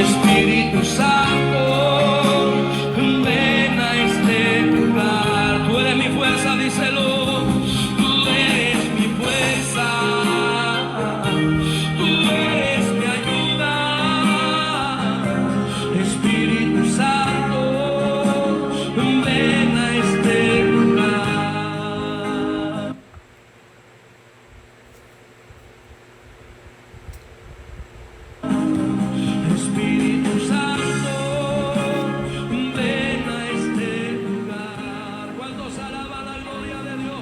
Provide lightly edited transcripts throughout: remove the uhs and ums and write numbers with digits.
Espíritu Santo, ven a este lugar. Tú eres mi fuerza, díselo. Tú eres mi fuerza. Tú eres mi ayuda. Espíritu Santo, ven a este lugar. Espíritu Santo, ven a este lugar. ¿Cuántos alaban la gloria de Dios?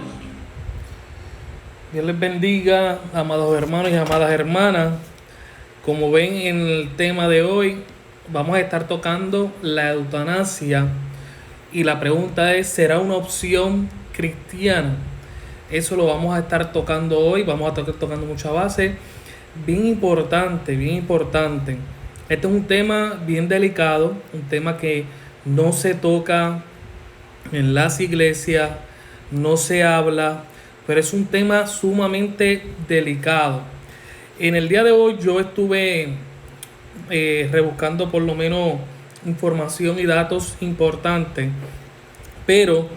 Dios les bendiga, amados hermanos y amadas hermanas. Como ven en el tema de hoy, vamos a estar tocando la eutanasia. Y la pregunta es, ¿será una opción cristiana? Eso lo vamos a estar tocando hoy. Vamos a estar tocando mucha base. Bien importante, bien importante. Este es un tema bien delicado, un tema que no se toca en las iglesias, no se habla, pero es un tema sumamente delicado. En el día de hoy yo estuve rebuscando por lo menos información y datos importantes, pero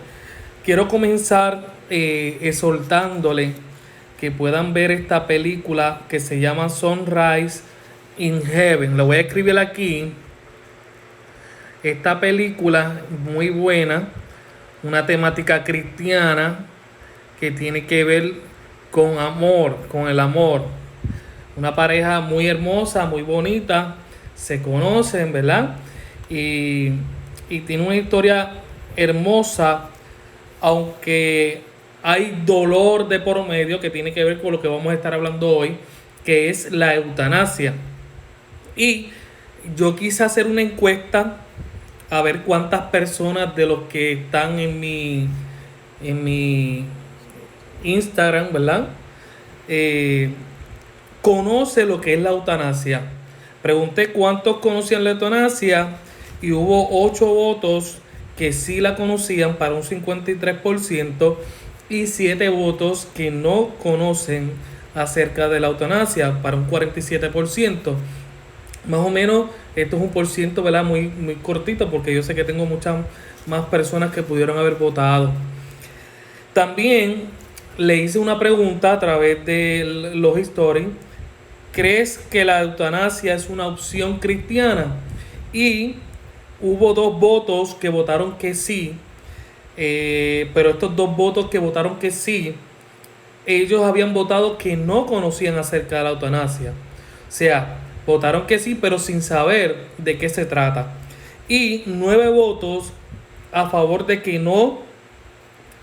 quiero comenzar exhortándole que puedan ver esta película que se llama Sunrise in Heaven. Lo voy a escribir aquí. Esta película muy buena, una temática cristiana que tiene que ver con amor, con el amor. Una pareja muy hermosa, muy bonita, se conocen, ¿verdad? Y tiene una historia hermosa, aunque hay dolor de por medio que tiene que ver con lo que vamos a estar hablando hoy, que es la eutanasia. Y yo quise hacer una encuesta a ver cuántas personas de los que están en mi Instagram, ¿verdad? Conoce lo que es la eutanasia. Pregunté cuántos conocían la eutanasia y hubo 8 votos que sí la conocían para un 53% y 7 votos que no conocen acerca de la eutanasia para un 47%. Más o menos esto es un por ciento, ¿verdad? Muy, muy cortito, porque yo sé que tengo muchas más personas que pudieron haber votado. También le hice una pregunta a través de los stories. ¿Crees que la eutanasia es una opción cristiana? Y hubo 2 votos que votaron que sí, pero estos 2 votos que votaron que sí, ellos habían votado que no conocían acerca de la eutanasia. O sea, votaron que sí, pero sin saber de qué se trata. Y 9 votos a favor de que no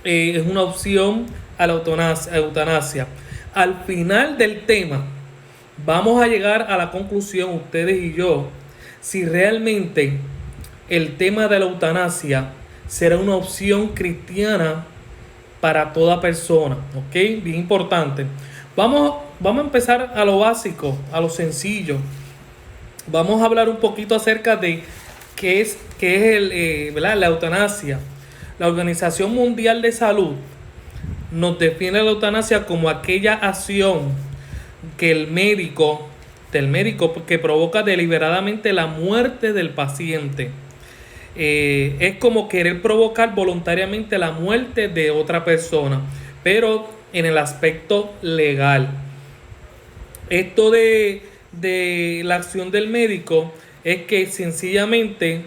es una opción a la eutanasia. Al final del tema, vamos a llegar a la conclusión, ustedes y yo, si realmente el tema de la eutanasia será una opción cristiana para toda persona, ¿ok? Bien importante. Vamos a empezar a lo básico, a lo sencillo. Vamos a hablar un poquito acerca de qué es ¿verdad? La eutanasia. La Organización Mundial de Salud nos define la eutanasia como aquella acción que del médico que provoca deliberadamente la muerte del paciente. Es como querer provocar voluntariamente la muerte de otra persona, pero en el aspecto legal. Esto de la acción del médico es que sencillamente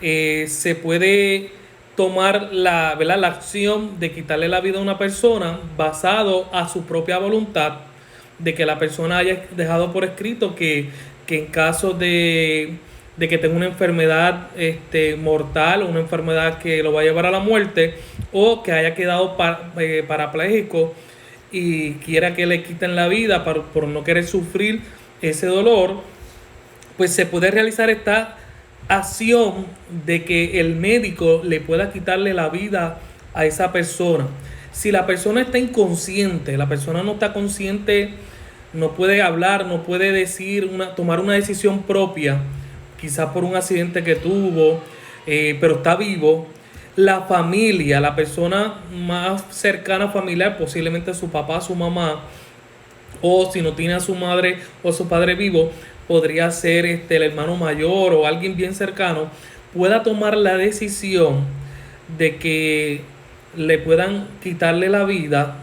se puede tomar ¿verdad? La acción de quitarle la vida a una persona basado a su propia voluntad, de que la persona haya dejado por escrito que en caso de que tenga una enfermedad mortal o una enfermedad que lo va a llevar a la muerte, o que haya quedado parapléjico y quiera que le quiten la vida por no querer sufrir ese dolor, pues se puede realizar esta acción de que el médico le pueda quitarle la vida a esa persona. Si la persona está inconsciente, la persona no está consciente, no puede hablar, no puede decir, tomar una decisión propia, quizás por un accidente que tuvo, pero está vivo, la familia, la persona más cercana familiar, posiblemente su papá, su mamá, o si no tiene a su madre o su padre vivo, podría ser el hermano mayor o alguien bien cercano, pueda tomar la decisión de que le puedan quitarle la vida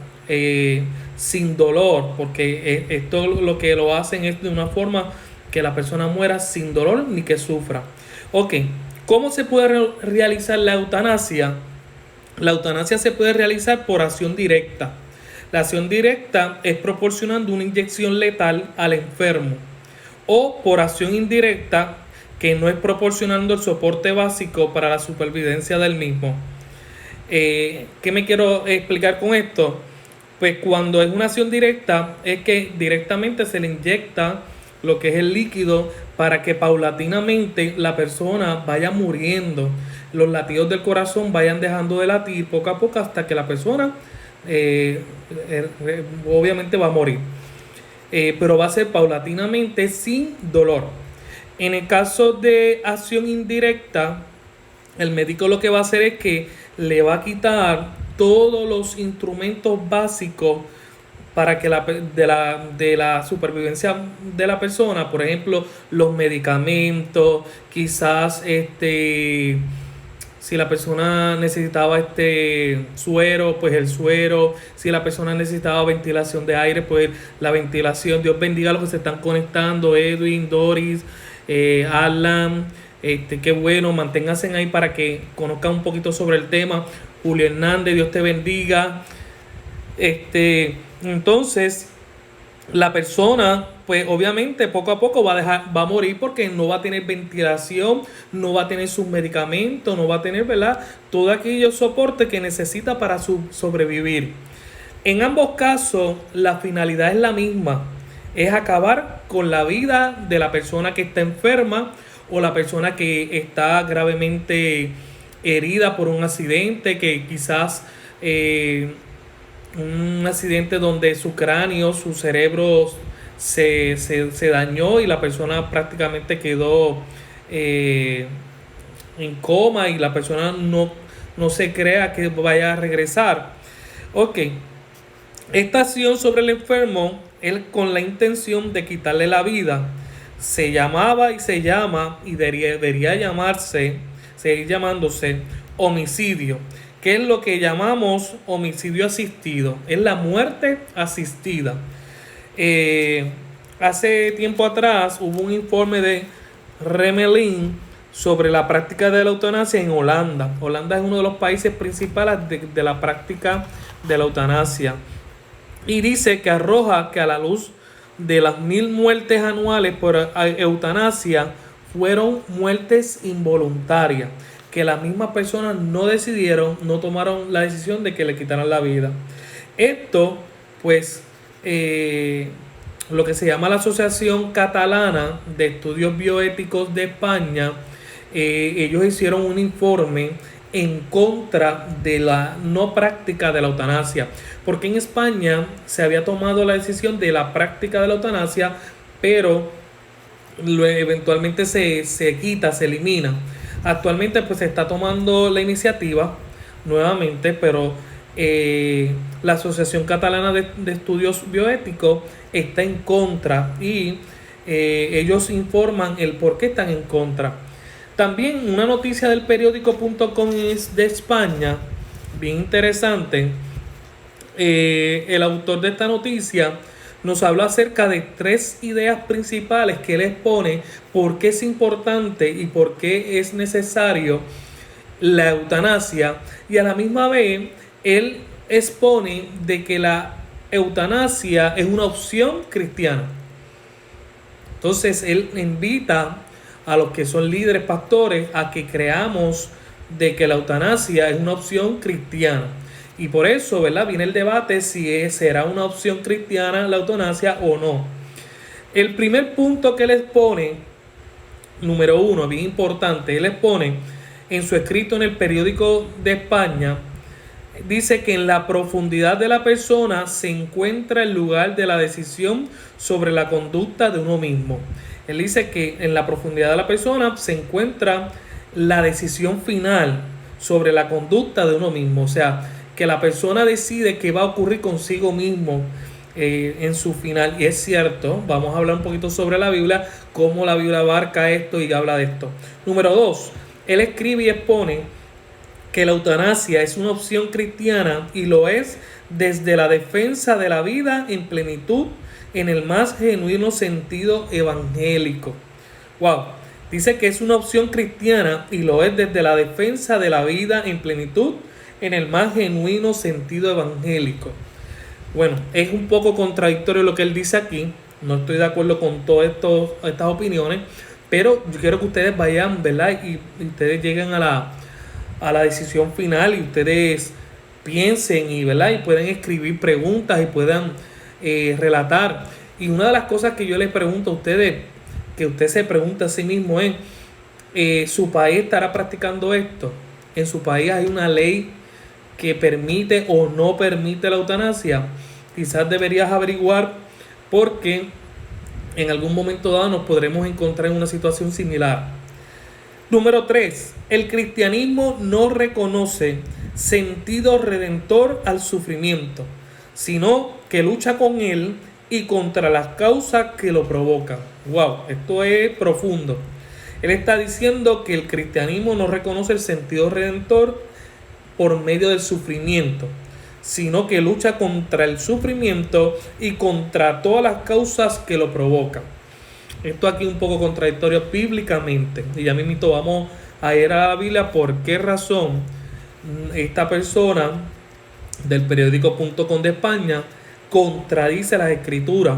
sin dolor, porque esto lo que lo hacen es de una forma que la persona muera sin dolor ni que sufra. Ok, ¿cómo se puede realizar la eutanasia? La eutanasia se puede realizar por acción directa. La acción directa es proporcionando una inyección letal al enfermo, o por acción indirecta, que no es proporcionando el soporte básico para la supervivencia del mismo. ¿Qué me quiero explicar con esto? Pues cuando es una acción directa, es que directamente se le inyecta lo que es el líquido para que paulatinamente la persona vaya muriendo, los latidos del corazón vayan dejando de latir poco a poco hasta que la persona obviamente va a morir. Pero va a ser paulatinamente sin dolor. En el caso de acción indirecta, el médico lo que va a hacer es que le va a quitar todos los instrumentos básicos para que de la supervivencia de la persona, por ejemplo, los medicamentos, quizás si la persona necesitaba suero, pues el suero. Si la persona necesitaba ventilación de aire, pues la ventilación. Dios bendiga a los que se están conectando, Edwin, Doris, Alan, qué bueno, manténganse ahí para que conozcan un poquito sobre el tema. Julio Hernández, Dios te bendiga. Entonces, la persona, pues obviamente poco a poco va a morir porque no va a tener ventilación, no va a tener sus medicamentos, no va a tener, ¿verdad?, todo aquello soporte que necesita para sobrevivir. En ambos casos, la finalidad es la misma, es acabar con la vida de la persona que está enferma o la persona que está gravemente herida por un accidente, que quizás un accidente donde su cráneo, su cerebro se dañó y la persona prácticamente quedó en coma y la persona no se crea que vaya a regresar. Ok, esta acción sobre el enfermo es con la intención de quitarle la vida. Se llamaba y se llama y debería seguir llamándose homicidio. ¿Qué es lo que llamamos homicidio asistido? Es la muerte asistida. Hace tiempo atrás hubo un informe de Remelin sobre la práctica de la eutanasia en Holanda. Holanda es uno de los países principales de la práctica de la eutanasia. Y dice que arroja que a la luz de las 1.000 muertes anuales por eutanasia fueron muertes involuntarias, que las mismas personas no tomaron la decisión de que le quitaran la vida. Esto, pues, lo que se llama la Asociación Catalana de Estudios Bioéticos de España, ellos hicieron un informe en contra de la no práctica de la eutanasia, porque en España se había tomado la decisión de la práctica de la eutanasia, pero eventualmente se elimina. Actualmente pues se está tomando la iniciativa nuevamente, pero la Asociación Catalana de Estudios Bioéticos está en contra y ellos informan el por qué están en contra. También una noticia del periódico.com de España, bien interesante. El autor de esta noticia nos habla acerca de 3 ideas principales que él expone por qué es importante y por qué es necesario la eutanasia, y a la misma vez él expone de que la eutanasia es una opción cristiana. Entonces él invita a los que son líderes, pastores, a que creamos de que la eutanasia es una opción cristiana. Y por eso, ¿verdad?, viene el debate si será una opción cristiana la eutanasia o no. El primer punto que él expone, número 1, bien importante, él expone en su escrito en el periódico de España, dice que en la profundidad de la persona se encuentra el lugar de la decisión sobre la conducta de uno mismo. Él dice que en la profundidad de la persona se encuentra la decisión final sobre la conducta de uno mismo. O sea, que la persona decide qué va a ocurrir consigo mismo. en su final. Y es cierto, vamos a hablar un poquito sobre la Biblia, cómo la Biblia abarca esto y habla de esto. Número 2, él escribe y expone que la eutanasia es una opción cristiana y lo es desde la defensa de la vida en plenitud en el más genuino sentido evangélico. Wow, dice que es una opción cristiana y lo es desde la defensa de la vida en plenitud en el más genuino sentido evangélico. Bueno, es un poco contradictorio lo que él dice aquí. No estoy de acuerdo con todas estas opiniones, pero yo quiero que ustedes vayan, ¿verdad? Y ustedes lleguen a la decisión final y ustedes piensen y, ¿verdad? Y pueden escribir preguntas y puedan relatar. Y una de las cosas que yo les pregunto a ustedes, que usted se pregunta a sí mismo es, ¿su país estará practicando esto? ¿En su país hay una ley que permite o no permite la eutanasia? Quizás deberías averiguar, porque en algún momento dado nos podremos encontrar en una situación similar. Número 3. El cristianismo no reconoce sentido redentor al sufrimiento, sino que lucha con él y contra las causas que lo provocan. Wow, esto es profundo. Él está diciendo que el cristianismo no reconoce el sentido redentor por medio del sufrimiento, sino que lucha contra el sufrimiento y contra todas las causas que lo provocan. Esto aquí es un poco contradictorio bíblicamente, y ya mismito vamos a ir a la Biblia por qué razón esta persona del periódico.com de España contradice las escrituras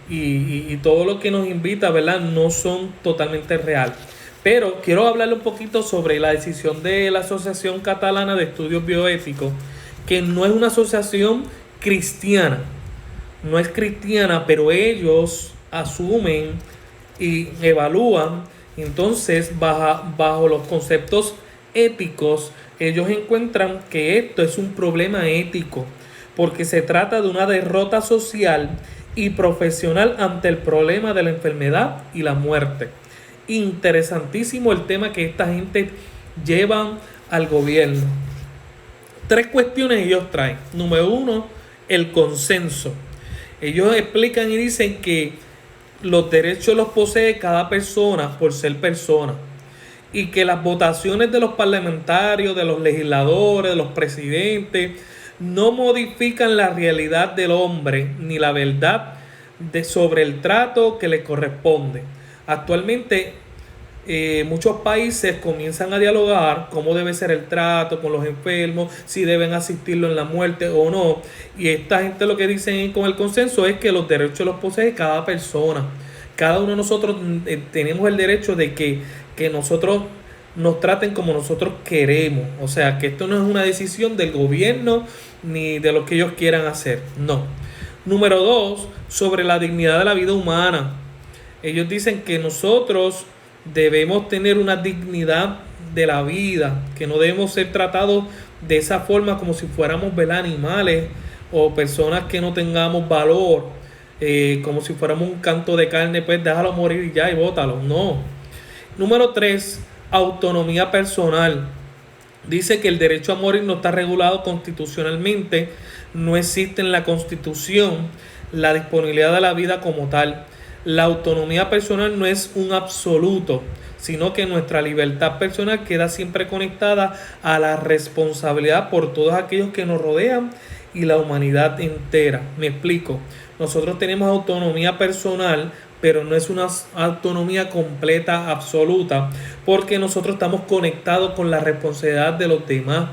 y todo lo que nos invita, ¿verdad?, no son totalmente real. Pero quiero hablarle un poquito sobre la decisión de la Asociación Catalana de Estudios Bioéticos, que no es una asociación cristiana, no es cristiana, pero ellos asumen y evalúan, entonces bajo los conceptos éticos, ellos encuentran que esto es un problema ético, porque se trata de una derrota social y profesional ante el problema de la enfermedad y la muerte. Interesantísimo el tema que esta gente lleva al gobierno. 3 cuestiones ellos traen. Número 1, el consenso. Ellos explican y dicen que los derechos los posee cada persona por ser persona, y que las votaciones de los parlamentarios, de los legisladores, de los presidentes, no modifican la realidad del hombre ni la verdad sobre el trato que le corresponde. Actualmente muchos países comienzan a dialogar cómo debe ser el trato con los enfermos, si deben asistirlo en la muerte o no. Y esta gente lo que dicen con el consenso es que los derechos los posee cada persona. Cada uno de nosotros tenemos el derecho de que nosotros nos traten como nosotros queremos. O sea, que esto no es una decisión del gobierno ni de lo que ellos quieran hacer. No. Número 2, sobre la dignidad de la vida humana. Ellos dicen que nosotros debemos tener una dignidad de la vida, que no debemos ser tratados de esa forma como si fuéramos, ¿verdad?, animales o personas que no tengamos valor, como si fuéramos un canto de carne, pues déjalo morir y ya y bótalo. No. Número 3, autonomía personal. Dice que el derecho a morir no está regulado constitucionalmente, no existe en la Constitución la disponibilidad de la vida como tal. La autonomía personal no es un absoluto, sino que nuestra libertad personal queda siempre conectada a la responsabilidad por todos aquellos que nos rodean y la humanidad entera. Me explico. Nosotros tenemos autonomía personal, pero no es una autonomía completa, absoluta, porque nosotros estamos conectados con la responsabilidad de los demás.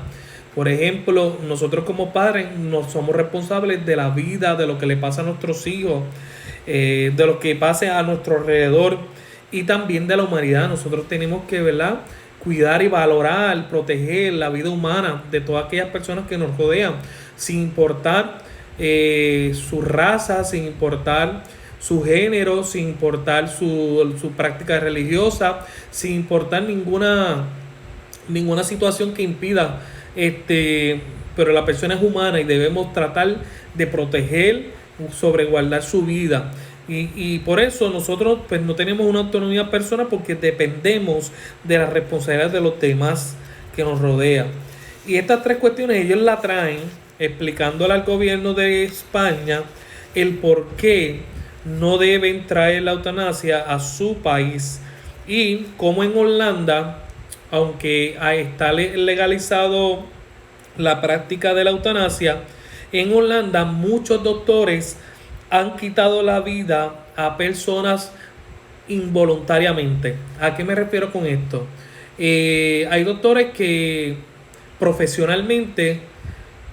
Por ejemplo, nosotros como padres no somos responsables de la vida, de lo que le pasa a nuestros hijos, de lo que pase a nuestro alrededor y también de la humanidad. Nosotros tenemos que, ¿verdad?, cuidar y valorar, proteger la vida humana de todas aquellas personas que nos rodean, sin importar su raza, sin importar su género, sin importar su práctica religiosa, sin importar ninguna situación que impida, pero la persona es humana y debemos tratar de proteger, sobreguardar su vida. Y por eso nosotros pues no tenemos una autonomía personal, porque dependemos de la responsabilidad de los demás que nos rodean. Y estas 3 cuestiones ellos la traen explicándole al gobierno de España el por qué no deben traer la eutanasia a su país. Y como en Holanda, aunque está legalizado la práctica de la eutanasia, en Holanda muchos doctores han quitado la vida a personas involuntariamente. ¿A qué me refiero con esto? Hay doctores que profesionalmente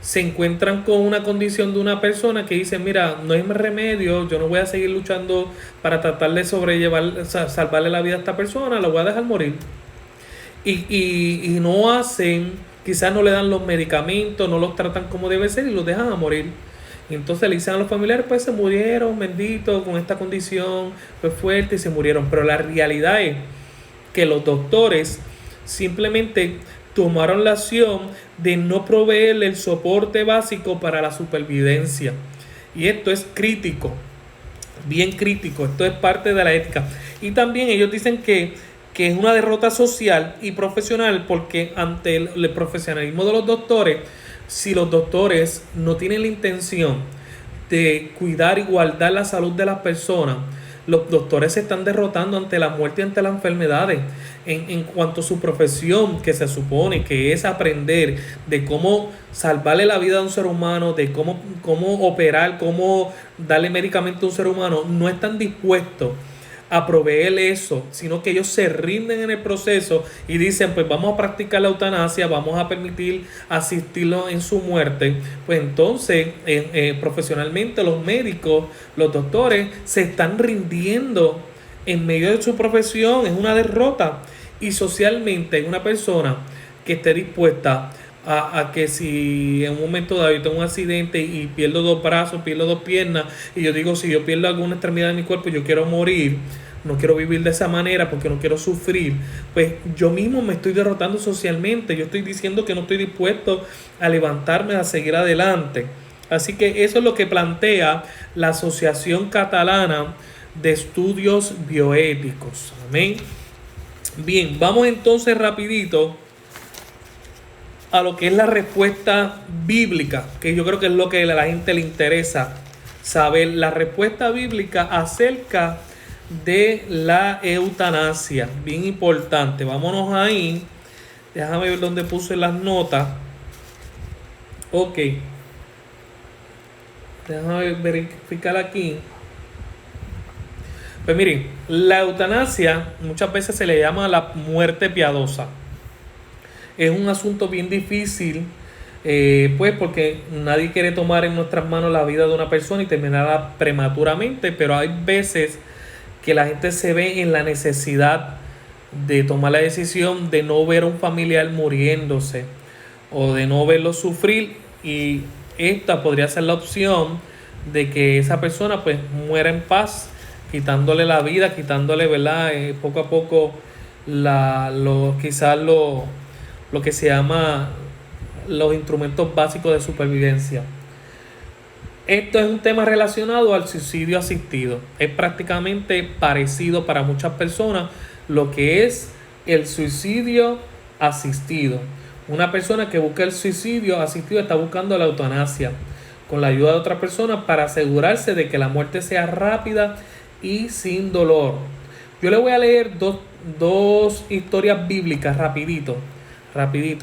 se encuentran con una condición de una persona que dice, mira, no hay más remedio, yo no voy a seguir luchando para tratar de sobrellevar, salvarle la vida a esta persona, la voy a dejar morir. Y no hacen, quizás no le dan los medicamentos, no los tratan como debe ser y los dejan a morir. Y entonces le dicen a los familiares, pues se murieron, bendito, con esta condición, fue fuerte y se murieron. Pero la realidad es que los doctores simplemente tomaron la acción de no proveerle el soporte básico para la supervivencia. Y esto es crítico, bien crítico, esto es parte de la ética. Y también ellos dicen que es una derrota social y profesional, porque ante el profesionalismo de los doctores, si los doctores no tienen la intención de cuidar y guardar la salud de las personas, los doctores se están derrotando ante la muerte y ante las enfermedades. En cuanto a su profesión, que se supone que es aprender de cómo salvarle la vida a un ser humano, de cómo operar, cómo darle medicamento a un ser humano, no están dispuestos a proveerle eso, sino que ellos se rinden en el proceso y dicen, pues vamos a practicar la eutanasia, vamos a permitir asistirlo en su muerte. Pues entonces profesionalmente los médicos, los doctores se están rindiendo en medio de su profesión. Es una derrota. Y socialmente una persona que esté dispuesta a que si en un momento dado yo tengo un accidente y pierdo 2 brazos, pierdo 2 piernas, y yo digo, si yo pierdo alguna extremidad de mi cuerpo, yo quiero morir, no quiero vivir de esa manera porque no quiero sufrir, pues yo mismo me estoy derrotando socialmente. Yo estoy diciendo que no estoy dispuesto a levantarme, a seguir adelante. Así que eso es lo que plantea la Asociación Catalana de Estudios Bioéticos. Amén. Bien, vamos entonces rapidito a lo que es la respuesta bíblica, que yo creo que es lo que a la gente le interesa saber, la respuesta bíblica acerca de la eutanasia. Bien importante. Vámonos ahí. Déjame ver dónde puse las notas. Ok. Déjame verificar aquí. Pues miren, la eutanasia muchas veces se le llama la muerte piadosa. Es un asunto bien difícil, pues porque nadie quiere tomar en nuestras manos la vida de una persona y terminarla prematuramente, pero hay veces que la gente se ve en la necesidad de tomar la decisión de no ver a un familiar muriéndose o de no verlo sufrir, y esta podría ser la opción de que esa persona pues muera en paz, quitándole la vida, quitándole, ¿verdad? Poco a poco quizás lo que se llama los instrumentos básicos de supervivencia. Esto es un tema relacionado al suicidio asistido. Es prácticamente parecido para muchas personas lo que es el suicidio asistido. Una persona que busca el suicidio asistido está buscando la eutanasia con la ayuda de otra persona para asegurarse de que la muerte sea rápida y sin dolor. Yo le voy a leer dos historias bíblicas rapidito,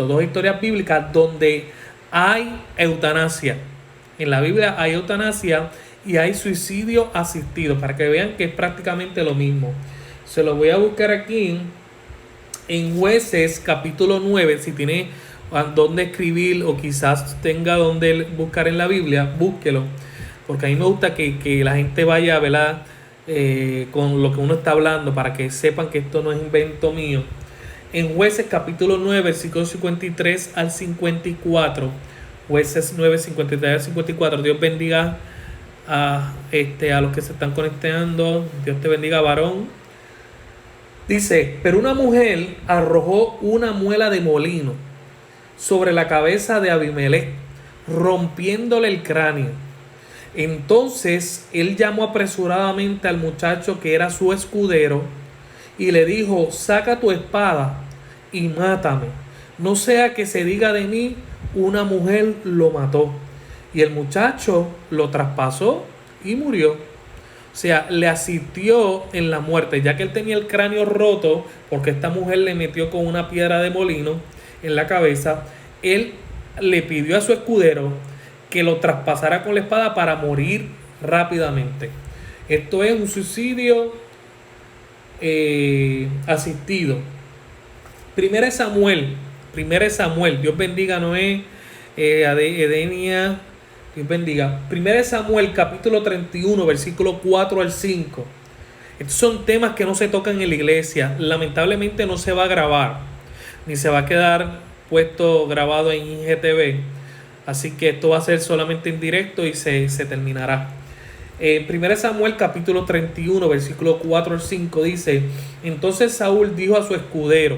dos historias bíblicas donde hay eutanasia. En la Biblia hay eutanasia y hay suicidio asistido, para que vean que es prácticamente lo mismo. Se lo voy a buscar aquí en Jueces capítulo 9, si tiene dónde escribir o quizás tenga dónde buscar en la Biblia, búsquelo, porque a mí me gusta que la gente vaya, ¿verdad? Con lo que uno está hablando, para que sepan que esto no es invento mío. En Jueces capítulo 9, versículos 53 al 54. Jueces 9, 53 al 54. Dios bendiga a los que se están conectando. Dios te bendiga, varón. Dice, pero una mujer arrojó una muela de molino sobre la cabeza de Abimelech, rompiéndole el cráneo. Entonces él llamó apresuradamente al muchacho que era su escudero y le dijo, saca tu espada y mátame, no sea que se diga de mí, una mujer lo mató. Y el muchacho lo traspasó y murió. O sea, le asistió en la muerte, ya que él tenía el cráneo roto, porque esta mujer le metió con una piedra de molino en la cabeza. Él le pidió a su escudero que lo traspasara con la espada para morir rápidamente. Esto es un suicidio asistido. Primera de Samuel, Dios bendiga a Noé, Edenia, Dios bendiga. Primera de Samuel, capítulo 31, versículo 4 al 5. Estos son temas que no se tocan en la iglesia. Lamentablemente no se va a grabar, ni se va a quedar puesto grabado en IGTV. Así que esto va a ser solamente en directo y se terminará. 1 Samuel capítulo 31, versículo 4 al 5 dice: Entonces Saúl dijo a su escudero: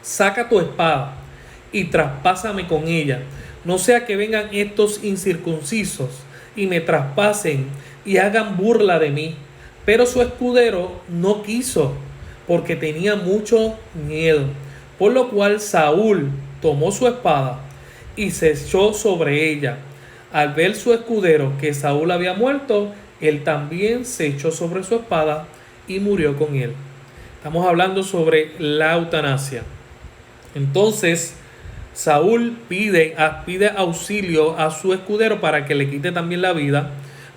saca tu espada y traspásame con ella, no sea que vengan estos incircuncisos y me traspasen y hagan burla de mí. Pero su escudero no quiso, porque tenía mucho miedo. Por lo cual Saúl tomó su espada y se echó sobre ella. Al ver su escudero que Saúl había muerto, él también se echó sobre su espada y murió con él. Estamos hablando sobre la eutanasia. Entonces Saúl pide auxilio a su escudero para que le quite también la vida,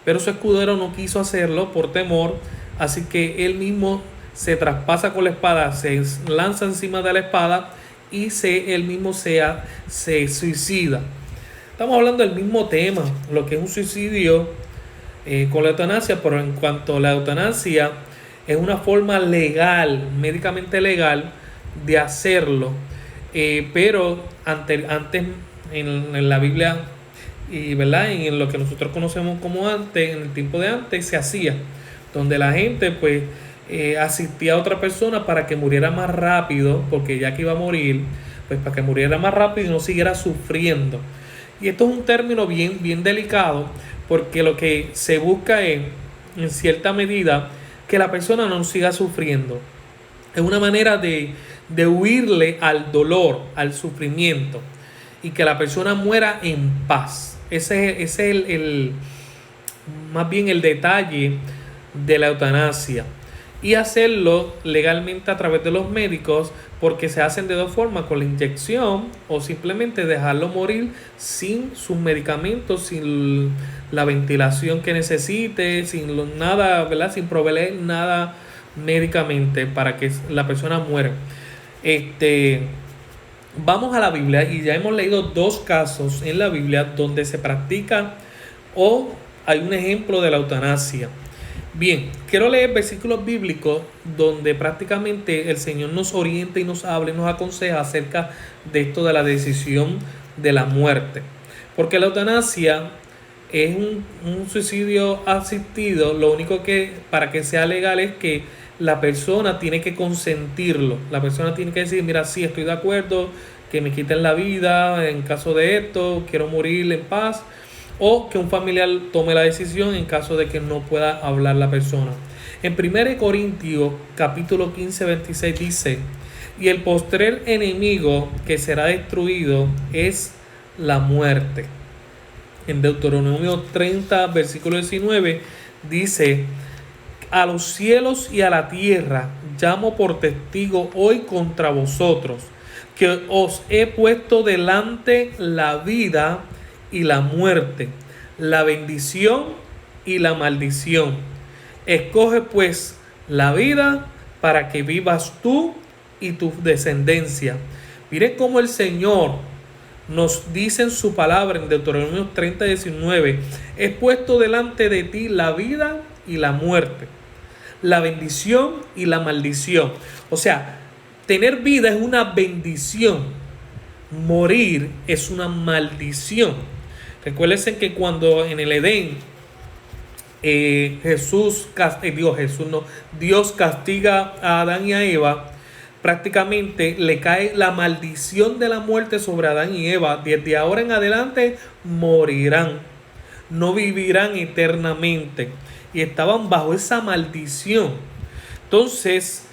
pero su escudero no quiso hacerlo por temor, así que él mismo se traspasa con la espada, se lanza encima de la espada y él mismo se suicida. Estamos hablando del mismo tema, lo que es un suicidio con la eutanasia, pero en cuanto a la eutanasia es una forma legal, médicamente legal, de hacerlo, pero antes en la Biblia y verdad, en lo que nosotros conocemos como antes, en el tiempo de antes se hacía, donde la gente pues asistía a otra persona para que muriera más rápido, porque ya que iba a morir, pues para que muriera más rápido y no siguiera sufriendo. Y esto es un término bien delicado, porque lo que se busca es, en cierta medida, que la persona no siga sufriendo. Es una manera de huirle al dolor, al sufrimiento, y que la persona muera en paz. Ese es más bien el detalle de la eutanasia. Y hacerlo legalmente a través de los médicos, porque se hacen de dos formas: con la inyección o simplemente dejarlo morir sin sus medicamentos, sin la ventilación que necesite, sin nada, ¿verdad? Sin proveer nada médicamente para que la persona muera. Vamos a la Biblia y ya hemos leído dos casos en la Biblia donde se practica o hay un ejemplo de la eutanasia. Bien, quiero leer versículos bíblicos donde prácticamente el Señor nos orienta y nos habla y nos aconseja acerca de esto de la decisión de la muerte. Porque la eutanasia es un suicidio asistido. Lo único que para que sea legal es que la persona tiene que consentirlo. La persona tiene que decir: mira, sí, estoy de acuerdo que me quiten la vida en caso de esto, quiero morir en paz. O que un familiar tome la decisión en caso de que no pueda hablar la persona. En 1 Corintios capítulo 15, 26 dice: y el postrer enemigo que será destruido es la muerte. En Deuteronomio 30, versículo 19 dice: a los cielos y a la tierra llamo por testigo hoy contra vosotros, que os he puesto delante la vida y la muerte, la bendición y la maldición. Escoge pues la vida para que vivas tú y tu descendencia. Mire cómo el Señor nos dice en su palabra en Deuteronomio 30, 19: he puesto delante de ti la vida y la muerte, la bendición y la maldición. O sea, tener vida es una bendición, morir es una maldición. Recuérdense que cuando en el Edén Dios castiga a Adán y a Eva, prácticamente le cae la maldición de la muerte sobre Adán y Eva. Desde ahora en adelante morirán, no vivirán eternamente, y estaban bajo esa maldición. Entonces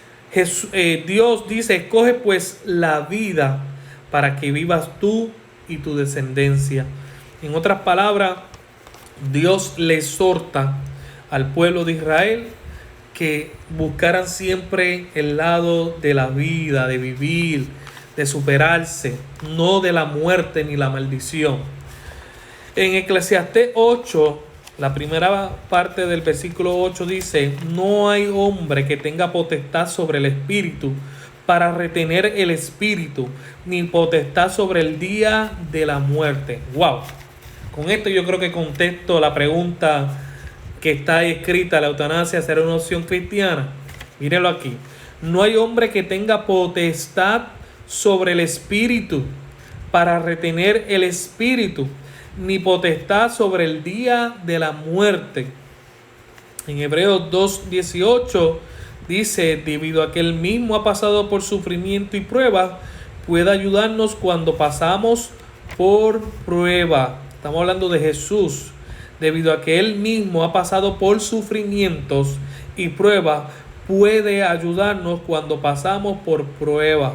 Dios dice: escoge pues la vida para que vivas tú y tu descendencia. En otras palabras, Dios le exhorta al pueblo de Israel que buscaran siempre el lado de la vida, de vivir, de superarse, no de la muerte ni la maldición. En Eclesiastés 8, la primera parte del versículo 8 dice: no hay hombre que tenga potestad sobre el espíritu para retener el espíritu, ni potestad sobre el día de la muerte. ¡Wow! Con esto yo creo que contesto la pregunta que está escrita: ¿la eutanasia será una opción cristiana? Mírelo aquí. No hay hombre que tenga potestad sobre el espíritu para retener el espíritu, ni potestad sobre el día de la muerte. En Hebreos 2:18 dice: debido a que él mismo ha pasado por sufrimiento y prueba, puede ayudarnos cuando pasamos por prueba. Estamos hablando de Jesús. Debido a que él mismo ha pasado por sufrimientos y prueba, puede ayudarnos cuando pasamos por prueba.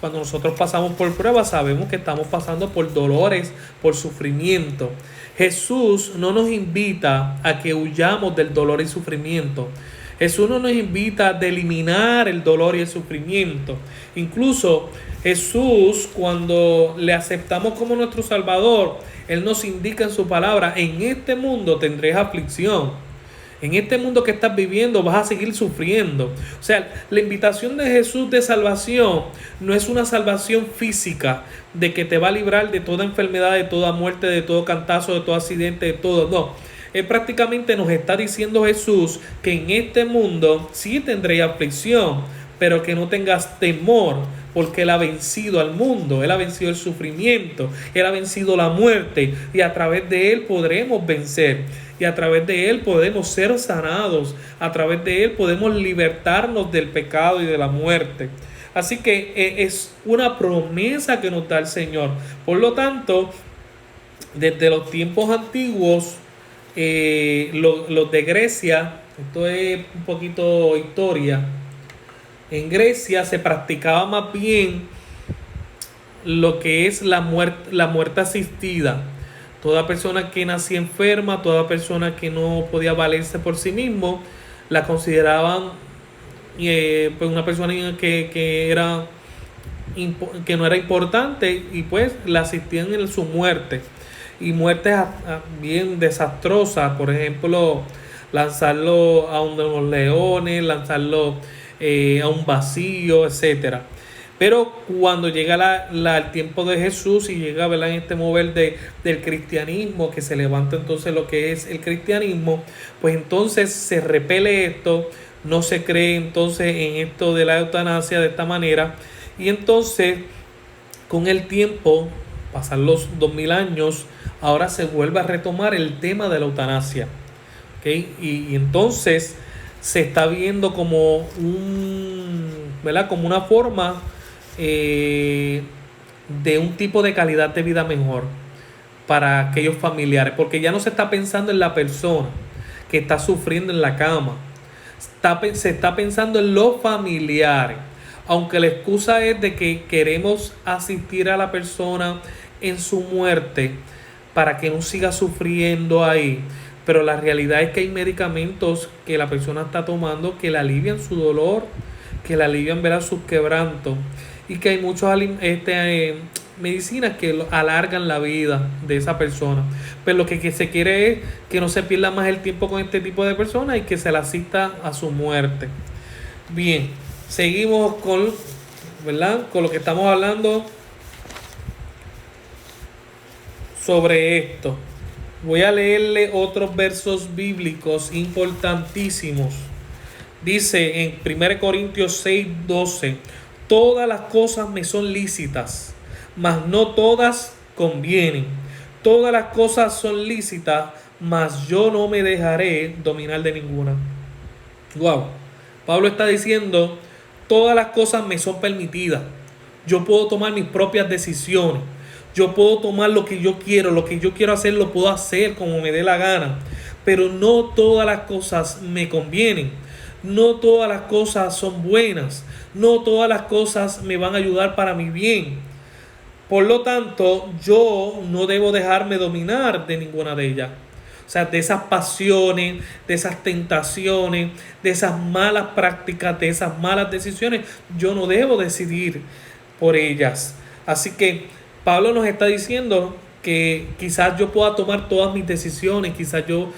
Cuando nosotros pasamos por prueba, sabemos que estamos pasando por dolores, por sufrimiento. Jesús no nos invita a que huyamos del dolor y sufrimiento. Jesús no nos invita a eliminar el dolor y el sufrimiento. Incluso Jesús, cuando le aceptamos como nuestro Salvador, Él nos indica en su palabra: en este mundo tendréis aflicción. En este mundo que estás viviendo vas a seguir sufriendo. O sea, la invitación de Jesús de salvación no es una salvación física, de que te va a librar de toda enfermedad, de toda muerte, de todo cantazo, de todo accidente, de todo. No. Él prácticamente nos está diciendo Jesús que en este mundo sí tendréis aflicción, pero que no tengas temor, porque Él ha vencido al mundo, Él ha vencido el sufrimiento, Él ha vencido la muerte, y a través de Él podremos vencer, y a través de Él podemos ser sanados, a través de Él podemos libertarnos del pecado y de la muerte. Así que es una promesa que nos da el Señor. Por lo tanto, desde los tiempos antiguos, los de Grecia, esto es un poquito historia. En Grecia se practicaba más bien lo que es la muerte asistida. Toda persona que nacía enferma, toda persona que no podía valerse por sí mismo, la consideraban pues una persona que no era importante, y pues la asistían en su muerte. Y muertes bien desastrosas, por ejemplo, lanzarlo a unos leones, lanzarlo a un vacío, etcétera. Pero cuando llega el tiempo de Jesús y llega, ¿verdad?, en este mover del cristianismo, que se levanta entonces lo que es el cristianismo, pues entonces se repele esto, no se cree entonces en esto de la eutanasia de esta manera, y entonces con el tiempo, pasan los 2000 años, ahora se vuelve a retomar el tema de la eutanasia, ¿okay? Y entonces se está viendo como como una forma de un tipo de calidad de vida mejor para aquellos familiares, porque ya no se está pensando en la persona que está sufriendo en la cama, se está pensando en los familiares. Aunque la excusa es de que queremos asistir a la persona en su muerte para que no siga sufriendo ahí, pero la realidad es que hay medicamentos que la persona está tomando que le alivian su dolor, que le alivian ver sus quebrantos, y que hay muchas medicinas que alargan la vida de esa persona. Pero lo que se quiere es que no se pierda más el tiempo con este tipo de personas y que se la asista a su muerte. Bien, seguimos con lo que estamos hablando sobre esto. Voy a leerle otros versos bíblicos importantísimos. Dice en 1 Corintios 6:12: todas las cosas me son lícitas, mas no todas convienen. Todas las cosas son lícitas, mas yo no me dejaré dominar de ninguna. Wow. Pablo está diciendo: todas las cosas me son permitidas. Yo puedo tomar mis propias decisiones. Yo puedo tomar lo que yo quiero hacer, lo puedo hacer como me dé la gana. Pero no todas las cosas me convienen. No todas las cosas son buenas. No todas las cosas me van a ayudar para mi bien. Por lo tanto, yo no debo dejarme dominar de ninguna de ellas. O sea, de esas pasiones, de esas tentaciones, de esas malas prácticas, de esas malas decisiones. Yo no debo decidir por ellas. Así que Pablo nos está diciendo que quizás yo pueda tomar todas mis decisiones, quizás yo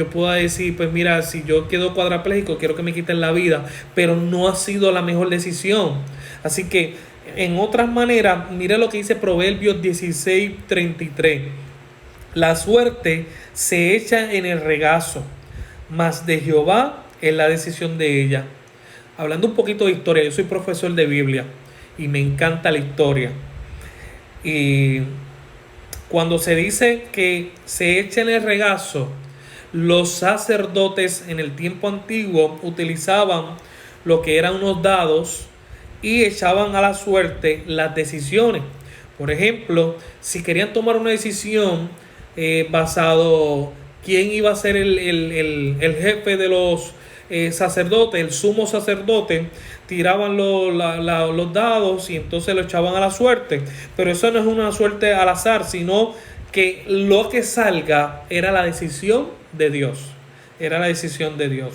pueda decir, pues mira, si yo quedo cuadrapléjico, quiero que me quiten la vida, pero no ha sido la mejor decisión. Así que, en otras maneras, mire lo que dice Proverbios 16:33. La suerte se echa en el regazo, mas de Jehová es la decisión de ella. Hablando un poquito de historia, yo soy profesor de Biblia y me encanta la historia. Y cuando se dice que se echa en el regazo, los sacerdotes en el tiempo antiguo utilizaban lo que eran unos dados y echaban a la suerte las decisiones. Por ejemplo, si querían tomar una decisión basado quién iba a ser el jefe de los sacerdotes, el sumo sacerdote, tiraban los dados y entonces lo echaban a la suerte. Pero eso no es una suerte al azar, sino que lo que salga era la decisión de Dios. Era la decisión de Dios.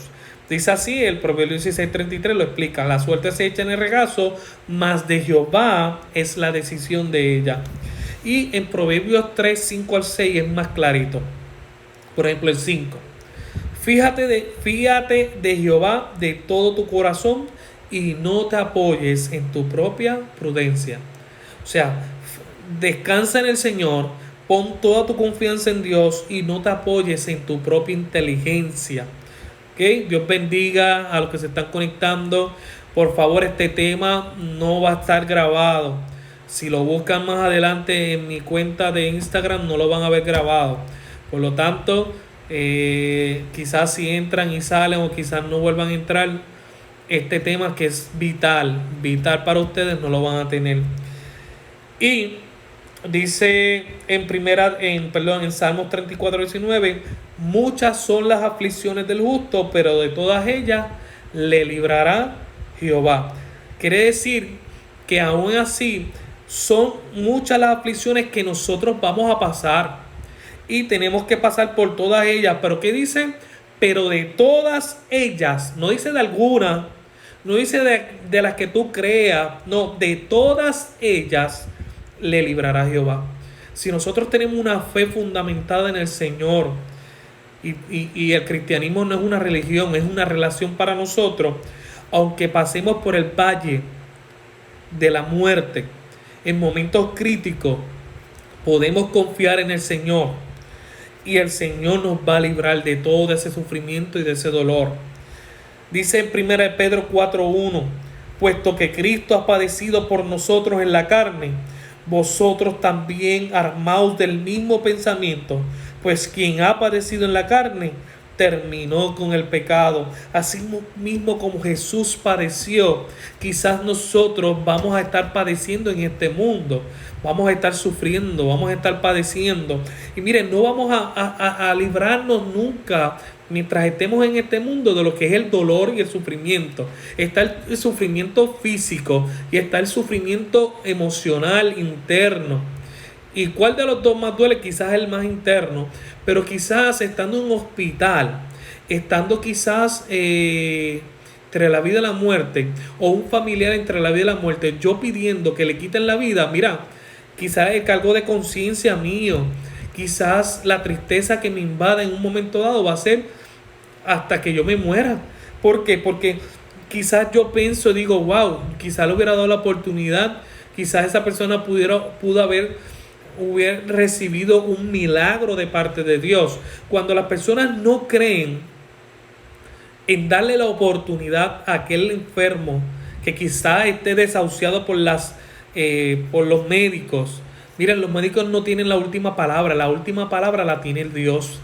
Dice así, el Proverbio 16:33 lo explica: la suerte se echa en el regazo, mas de Jehová es la decisión de ella. Y en Proverbios 3:5-6 es más clarito. Por ejemplo, el 5. Fíjate de Jehová de todo tu corazón y no te apoyes en tu propia prudencia. O sea, descansa en el Señor, pon toda tu confianza en Dios y no te apoyes en tu propia inteligencia. ¿Okay? Dios bendiga a los que se están conectando. Por favor, este tema no va a estar grabado. Si lo buscan más adelante en mi cuenta de Instagram, no lo van a ver grabado. Por lo tanto, quizás si entran y salen o quizás no vuelvan a entrar, este tema que es vital para ustedes, no lo van a tener. Y dice en Salmos 34:19, muchas son las aflicciones del justo, pero de todas ellas le librará Jehová. Quiere decir que aún así son muchas las aflicciones que nosotros vamos a pasar y tenemos que pasar por todas ellas. Pero ¿qué dice? Pero de todas ellas, no dice de algunas, no dice de las que tú creas, no, de todas ellas le librará Jehová. Si nosotros tenemos una fe fundamentada en el Señor y el cristianismo no es una religión, es una relación para nosotros, aunque pasemos por el valle de la muerte, en momentos críticos, podemos confiar en el Señor y el Señor nos va a librar de todo ese sufrimiento y de ese dolor. Dice en 1 Pedro 4:1, puesto que Cristo ha padecido por nosotros en la carne, vosotros también armaos del mismo pensamiento, pues quien ha padecido en la carne terminó con el pecado. Así mismo como Jesús padeció, quizás nosotros vamos a estar padeciendo en este mundo, vamos a estar sufriendo, vamos a estar padeciendo. Y miren, no vamos a librarnos nunca mientras estemos en este mundo de lo que es el dolor y el sufrimiento. Está el sufrimiento físico y está el sufrimiento emocional interno. ¿Y cuál de los dos más duele? Quizás el más interno, pero quizás estando en un hospital, estando quizás entre la vida y la muerte, o un familiar entre la vida y la muerte, yo pidiendo que le quiten la vida, mira, quizás el cargo de conciencia mío, quizás la tristeza que me invada en un momento dado va a ser hasta que yo me muera. ¿Por qué? Porque quizás yo pienso, digo, wow, quizás le hubiera dado la oportunidad, quizás esa persona pudo haber recibido un milagro de parte de Dios. Cuando las personas no creen en darle la oportunidad a aquel enfermo que quizás esté desahuciado por los médicos. Miren, los médicos no tienen la última palabra la tiene el Dios.